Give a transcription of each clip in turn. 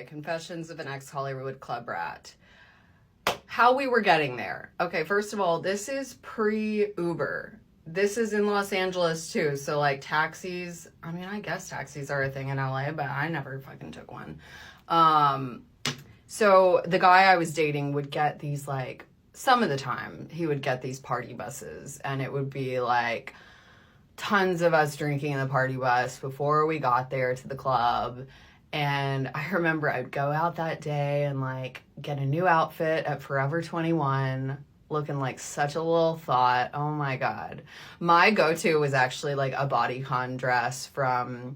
Confessions of an Ex-Hollywood Club Rat. How we were getting there. Okay, first of all, this is pre-Uber. This is in Los Angeles too, so like taxis, I mean, I guess taxis are a thing in LA, but I never fucking took one. So the guy I was dating would get these, like, some of the time, he would get these party buses, and it would be like tons of us drinking in the party bus before we got there to the club. And I remember I'd go out that day and like get a new outfit at Forever 21, looking like such a little thought. Oh my God. My go-to was actually like a bodycon dress from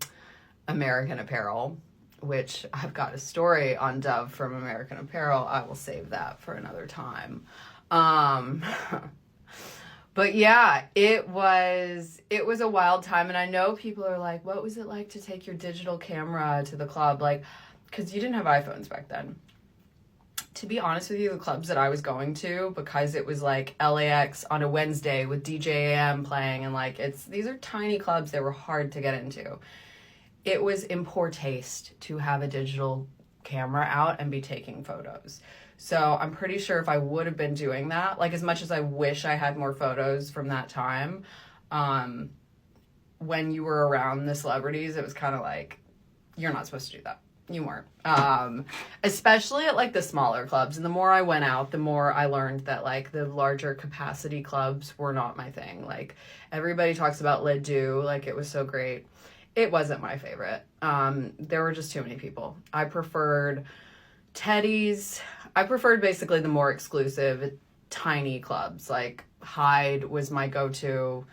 American Apparel, which I've got a story on Dove from American Apparel. I will save that for another time. But yeah, it was a wild time. And I know people are like, what was it like to take your digital camera to the club? Like, because you didn't have iPhones back then. To be honest with you, the clubs that I was going to, because it was like LAX on a Wednesday with DJ AM playing, and like these are tiny clubs that were hard to get into. It was in poor taste to have a digital camera out and be taking photos. So I'm pretty sure if I would have been doing that, like as much as I wish I had more photos from that time, when you were around the celebrities, it was kind of like, you're not supposed to do that. You weren't. Especially at like the smaller clubs. And the more I went out, the more I learned that like the larger capacity clubs were not my thing. Like everybody talks about Le Doux, like it was so great. It wasn't my favorite. There were just too many people. I preferred Teddy's. I preferred basically the more exclusive, tiny clubs. Like Hyde was my go-to.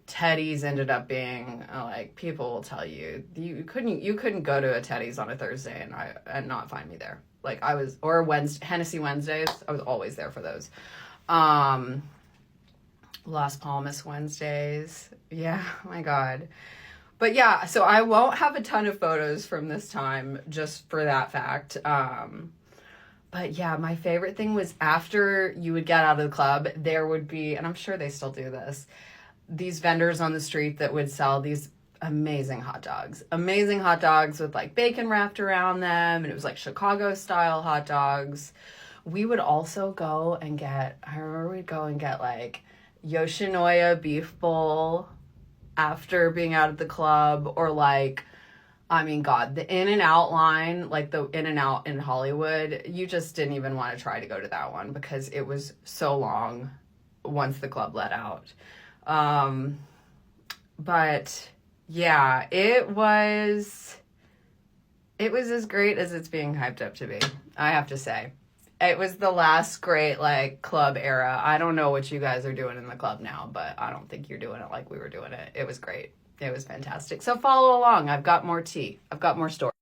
Teddy's ended up being like, people will tell you you couldn't go to a Teddy's on a Thursday and not find me there. Like I was, or Hennessy Wednesdays. I was always there for those. Las Palmas Wednesdays. Yeah, oh my God. But yeah, so I won't have a ton of photos from this time just for that fact. But yeah, my favorite thing was after you would get out of the club, there would be, and I'm sure they still do this, these vendors on the street that would sell these amazing hot dogs. Amazing hot dogs with like bacon wrapped around them, and it was like Chicago style hot dogs. We would also go and I remember we'd go and get like Yoshinoya beef bowl after being out of the club, or like, I mean, God, the In-N-Out line, like the In-N-Out in Hollywood, you just didn't even want to try to go to that one because it was so long once the club let out. But yeah, it was as great as it's being hyped up to be, I have to say. It was the last great, like, club era. I don't know what you guys are doing in the club now, but I don't think you're doing it like we were doing it. It was great. It was fantastic. So follow along. I've got more tea. I've got more stories.